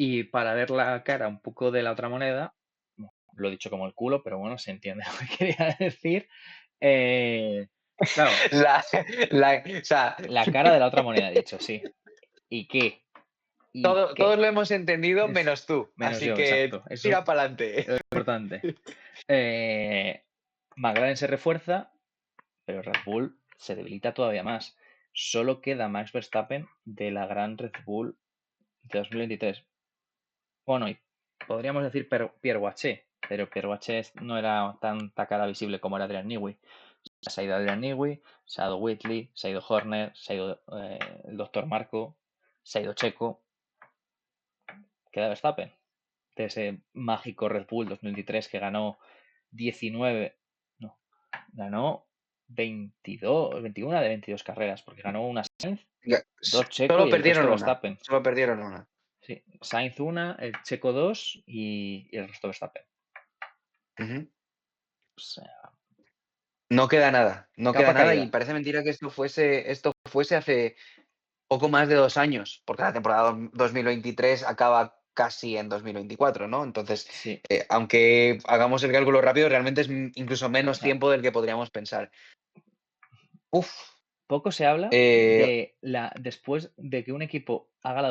Y para ver la cara un poco de la otra moneda, lo he dicho como el culo, pero bueno, se entiende lo que quería decir. eh, claro, La, o sea, la cara de la otra moneda, he dicho, sí. ¿Y qué? ¿Y todos qué? lo hemos entendido Es menos tú, menos así yo, que exacto. Eso tira para adelante. es importante. McLaren se refuerza, pero Red Bull se debilita todavía más. Solo queda Max Verstappen de la gran Red Bull de 2023. Bueno, y podríamos decir Pierre Waché, pero Pierre Waché no era tanta cara visible como era Adrian Newey. Se ha ido Adrian Newey, se ha ido Whitley, se ha ido Horner, se ha ido el Doctor Marco, se ha ido Checo. Queda Verstappen, de ese mágico Red Bull 2023 que ganó 19, no, ganó 22, 21 de 22 carreras, porque ganó una Sainz, dos Checo Solo y el resto perdieron una. Verstappen. Solo perdieron una. Sí, Sainz una, el Checo dos y el resto Verstappen. Ujú. O sea, No queda nada. No queda capa nada y caída. parece mentira que esto fuese hace poco más de 2 años, porque la temporada 2023 acaba casi en 2024, ¿no? Entonces, Sí, aunque hagamos el cálculo rápido, realmente es incluso o menos sea, tiempo del que podríamos pensar. Uf, poco se habla eh, de después de que un equipo haga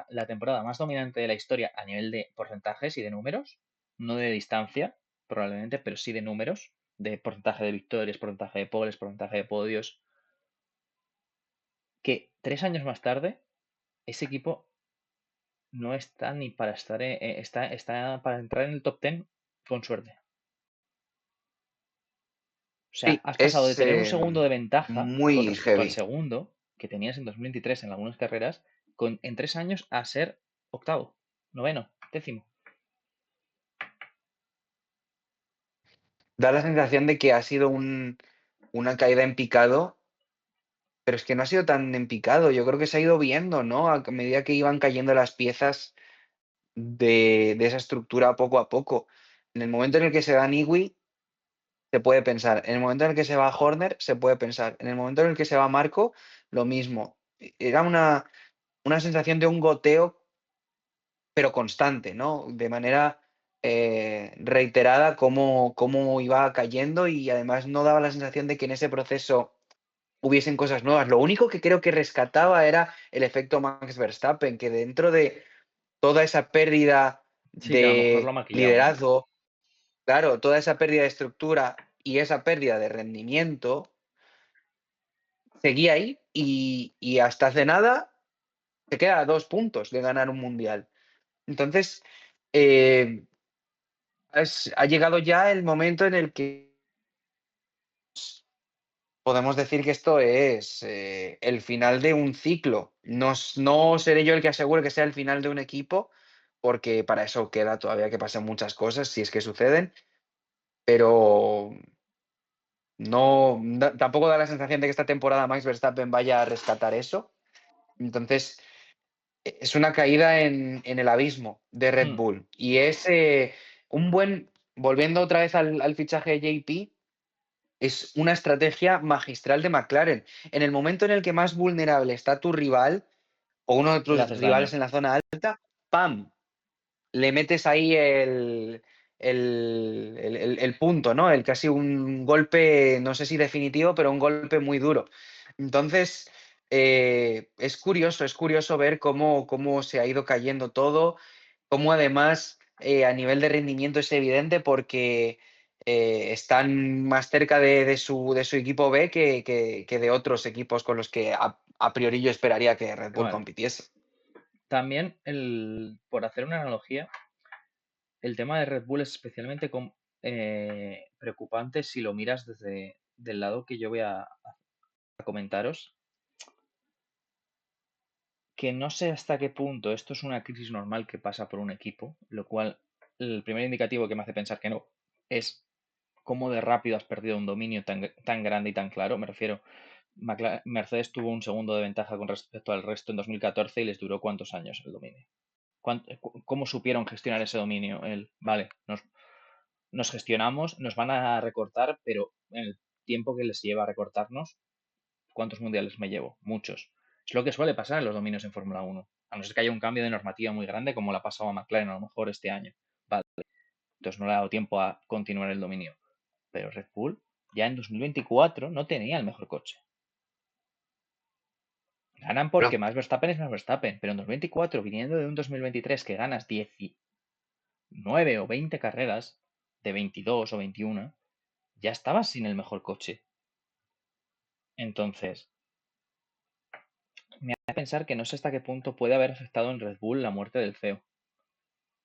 la temporada más dominante de la historia a nivel de porcentajes y de números, no de distancia, probablemente, pero sí de números, de porcentaje de victorias, porcentaje de poles, porcentaje de podios, que 3 años más tarde ese equipo no está ni para estar, está para entrar en el top 10 con suerte. O sea, sí, has pasado de es tener un segundo de ventaja con muy respecto al heavy. segundo que tenías en 2023 en algunas carreras, en 3 años a ser octavo, noveno, décimo. Da la sensación de que ha sido una caída en picado, pero es que no ha sido tan en picado. Yo creo que se ha ido viendo, ¿no? A medida que iban cayendo las piezas de esa estructura poco a poco. En el momento en el que se va Niwi, se puede pensar. En el momento en el que se va Horner, se puede pensar. En el momento en el que se va Marco, lo mismo. Era una sensación de un goteo, pero constante, ¿no? De manera reiterada, cómo iba cayendo y además no daba la sensación de que en ese proceso hubiesen cosas nuevas. Lo único que creo que rescataba era el efecto Max Verstappen, que dentro de toda esa pérdida Sí, que a lo mejor lo ha de maquillado, ¿no? liderazgo, claro, toda esa pérdida de estructura y esa pérdida de rendimiento, seguía ahí y hasta hace nada se queda a 2 puntos de ganar un mundial. Entonces, eh, ha llegado ya el momento en el que podemos decir que esto es, el final de un ciclo. No seré yo el que asegure que sea el final de un equipo, porque para eso queda todavía que pasen muchas cosas, si es que suceden, pero tampoco da la sensación de que esta temporada Max Verstappen vaya a rescatar eso. Entonces, es una caída en el abismo de Red Hmm, Bull. Y es volviendo otra vez al fichaje de JP, es una estrategia magistral de McLaren. En el momento en el que más vulnerable está tu rival o uno de le tus haces rivales daño. en la zona alta, ¡pam! Le metes ahí el punto, ¿no? El casi un golpe, no sé si definitivo, pero un golpe muy duro. Entonces, es curioso ver cómo se ha ido cayendo todo, cómo además a nivel de rendimiento es evidente porque están más cerca de su equipo B que de otros equipos con los que a priori yo esperaría que Red Bull Bueno, compitiese. también por hacer una analogía, el tema de Red Bull es especialmente preocupante si lo miras desde del lado que yo voy a comentaros, que no sé hasta qué punto esto es una crisis normal que pasa por un equipo, lo cual el primer indicativo que me hace pensar que no es cómo de rápido has perdido un dominio tan grande y tan claro. Me refiero, Mercedes tuvo un segundo de ventaja con respecto al resto en 2014 y les duró ¿cuántos años el dominio? ¿Cómo supieron gestionar ese dominio? Vale, nos gestionamos, nos van a recortar, pero en el tiempo que les lleva a recortarnos, ¿cuántos mundiales me llevo? Muchos. Es lo que suele pasar en los dominios en Fórmula 1. A no ser que haya un cambio de normativa muy grande, como le ha pasado a McLaren a lo mejor este año. Vale, entonces no le ha dado tiempo a continuar el dominio. Pero Red Bull ya en 2024 no tenía el mejor coche. Ganan porque Bueno, Max Verstappen es Max Verstappen, pero en 2024, viniendo de un 2023 que ganas 19 o 20 carreras, de 22 o 21, ya estabas sin el mejor coche. Entonces, me hace pensar que no sé hasta qué punto puede haber afectado en Red Bull la muerte del CEO,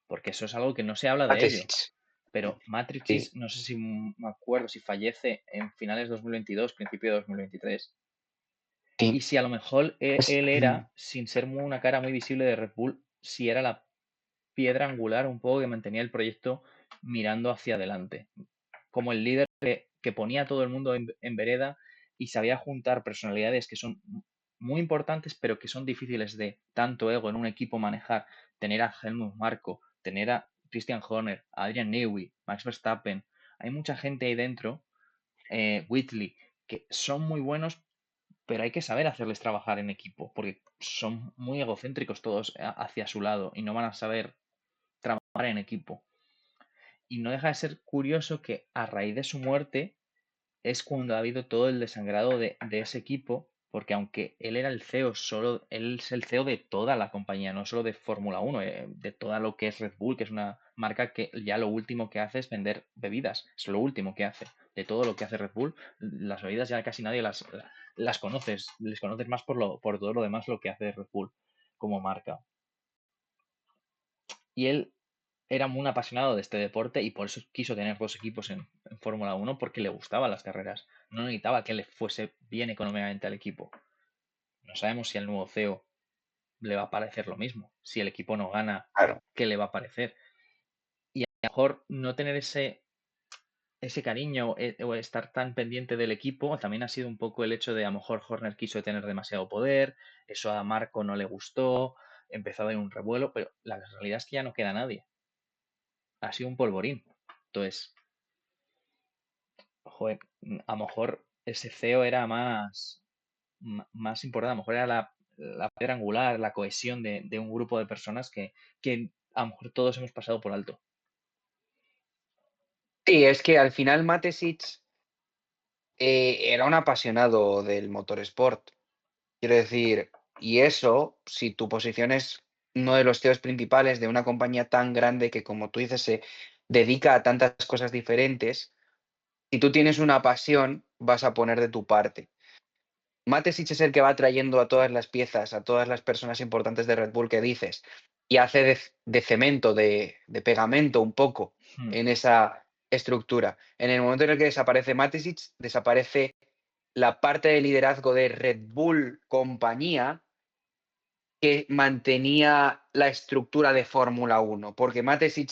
porque eso es algo que no se habla de ello. Matesic, Pero Matrix, sí, no sé si me acuerdo si fallece en finales de 2022, principio de 2023. Y sí. si a lo mejor Es- él era, sin ser una cara muy visible de Red Bull, si era la piedra angular un poco que mantenía el proyecto mirando hacia adelante. Como el líder que ponía a todo el mundo en vereda y sabía juntar personalidades que son muy importantes, pero que son difíciles de tanto ego en un equipo manejar. Tener a Helmut Marko, tener a Christian Horner, a Adrian Newey, Max Verstappen. Hay mucha gente ahí dentro, Whitley, que son muy buenos, pero hay que saber hacerles trabajar en equipo, porque son muy egocéntricos todos hacia su lado y no van a saber trabajar en equipo. Y no deja de ser curioso que a raíz de su muerte es cuando ha habido todo el desangrado de ese equipo, porque aunque él era el CEO, solo él es el CEO de toda la compañía, no solo de Fórmula 1, de toda lo que es Red Bull, que es una marca que ya lo último que hace es vender bebidas, es lo último que hace. De todo lo que hace Red Bull, las bebidas ya casi nadie las conoces, les conoces más por todo lo demás lo que hace Red Bull como marca. Y él era muy apasionado de este deporte y por eso quiso tener dos equipos en Fórmula 1 porque le gustaban las carreras. No necesitaba que le fuese bien económicamente al equipo. No sabemos si al nuevo CEO le va a parecer lo mismo. Si el equipo no gana, claro. ¿qué le va a parecer? Y a lo mejor no tener ese cariño o estar tan pendiente del equipo también ha sido un poco el hecho de a lo mejor Horner quiso tener demasiado poder, eso a Marco no le gustó, empezó a haber un revuelo, pero la realidad es que ya no queda nadie. Ha sido un polvorín. Entonces, joder, a lo mejor ese CEO era más importante, a lo mejor era la piedra angular, la cohesión de un grupo de personas que a lo mejor todos hemos pasado por alto. Sí, es que al final Matesic era un apasionado del motorsport. Quiero decir, y eso, si tu posición es uno de los CEOs principales de una compañía tan grande que, como tú dices, se dedica a tantas cosas diferentes, si tú tienes una pasión, vas a poner de tu parte. Matesic es el que va trayendo a todas las piezas, a todas las personas importantes de Red Bull que dices, y hace de cemento, de pegamento un poco Hmm. en esa estructura. En el momento en el que desaparece Matesic, desaparece la parte de liderazgo de Red Bull compañía que mantenía la estructura de Fórmula 1, porque Matesic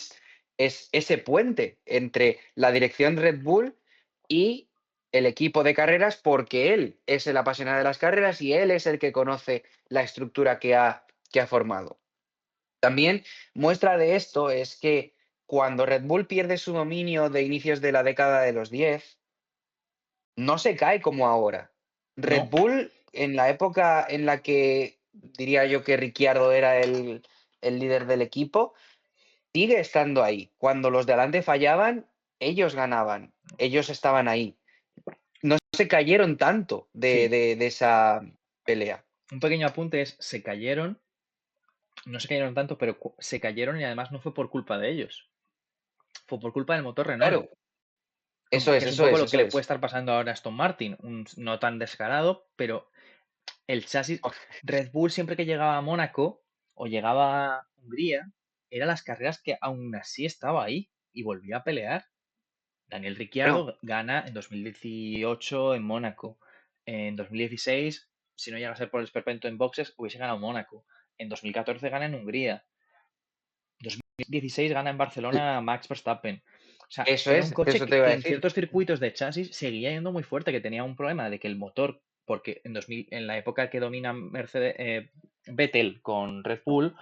es ese puente entre la dirección Red Bull y el equipo de carreras, porque él es el apasionado de las carreras y él es el que conoce la estructura que ha formado. También muestra de esto es que cuando Red Bull pierde su dominio de inicios de la década de los 10, no se cae como ahora. Red No, Bull, en la época en la que diría yo que Ricciardo era el líder del equipo, sigue estando ahí. Cuando los de adelante fallaban, ellos ganaban, ellos estaban ahí. No se cayeron tanto de, sí. de esa pelea. Un pequeño apunte es, no se cayeron tanto, pero se cayeron y además no fue por culpa de ellos. Fue por culpa del motor Renault. Claro, eso es, Que es un eso poco es, lo que eso le puede es. estar pasando ahora a Aston Martin. No tan descarado, pero el chasis, Red Bull siempre que llegaba a Mónaco o llegaba a Hungría, eran las carreras que aún así estaba ahí y volvía a pelear. Daniel Bueno, Ricciardo gana en 2018 en Mónaco. En 2016, si no llega a ser por el esperpento en boxes, hubiese ganado Mónaco. En 2014 gana en Hungría. 2016 gana en Barcelona Max Verstappen. O sea, eso era un es, coche eso te iba a que en decir. ciertos circuitos de chasis seguía yendo muy fuerte, que tenía un problema de que el motor, porque en la época que domina Mercedes, Vettel con Red Bull,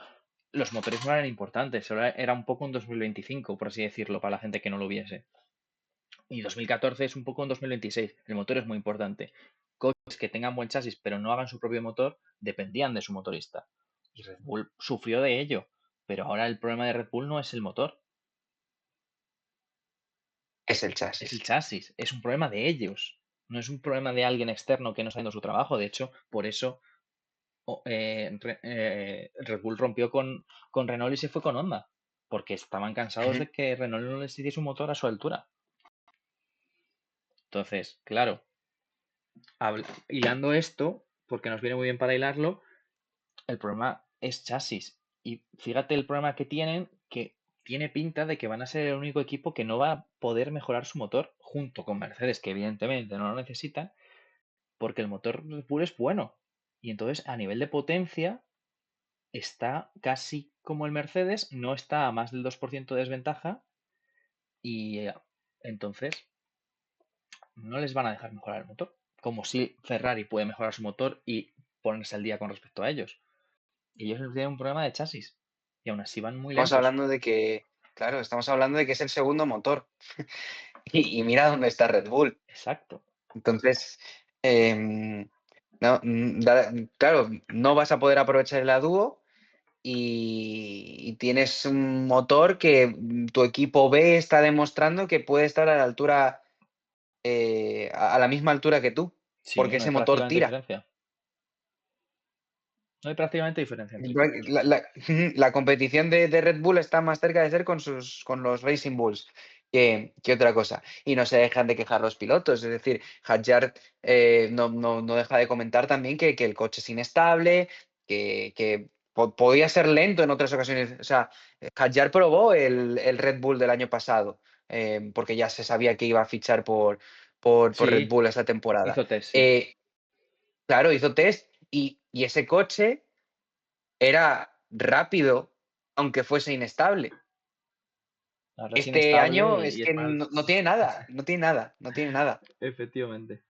los motores no eran importantes, solo era un poco en 2025, por así decirlo, para la gente que no lo viese. Y 2014 es un poco en 2026, el motor es muy importante. Coches que tengan buen chasis pero no hagan su propio motor dependían de su motorista. Y Red Bull sufrió de ello. Pero ahora el problema de Red Bull no es el motor, Es el es el chasis. chasis. Es un problema de ellos. No es un problema de alguien externo que no está haciendo su trabajo. De hecho, por eso Red Bull rompió con Renault y se fue con Honda. Porque estaban cansados Ujú. de que Renault no les hiciese un motor a su altura. Entonces, claro, hilando esto, porque nos viene muy bien para hilarlo, el problema es chasis. Y fíjate el problema que tienen, que tiene pinta de que van a ser el único equipo que no va a poder mejorar su motor junto con Mercedes, que evidentemente no lo necesita, porque el motor Red Bull es bueno. Y entonces a nivel de potencia está casi como el Mercedes, no está a más del 2% de desventaja y entonces no les van a dejar mejorar el motor. Como si Ferrari puede mejorar su motor y ponerse al día con respecto a ellos. Ellos tienen un problema de chasis y aún así van muy Estamos lentos. hablando de que, claro, estamos hablando de que es el segundo motor. Y mira dónde está Red Bull. Exacto. Entonces, no, claro, no vas a poder aprovechar el dúo y tienes un motor que tu equipo B está demostrando que puede estar a la altura, a la misma altura que tú, Sí, porque no hay ese motor prácticamente tira. diferencia. No hay prácticamente diferencia entre ellos dos. La competición de Red Bull está más cerca de ser con los Racing Bulls que otra cosa. Y no se dejan de quejar los pilotos. Es decir, Hadjar no deja de comentar también que el coche es inestable, que podía ser lento en otras ocasiones. O sea, Hadjar probó el Red Bull del año pasado, porque ya se sabía que iba a fichar por Red Sí, Bull esta temporada. hizo test, sí. Eh, claro, hizo test y ese coche era rápido, aunque fuese inestable. Ahora es Este inestable año y es es que mal. no tiene nada, no tiene nada, no tiene nada. Efectivamente.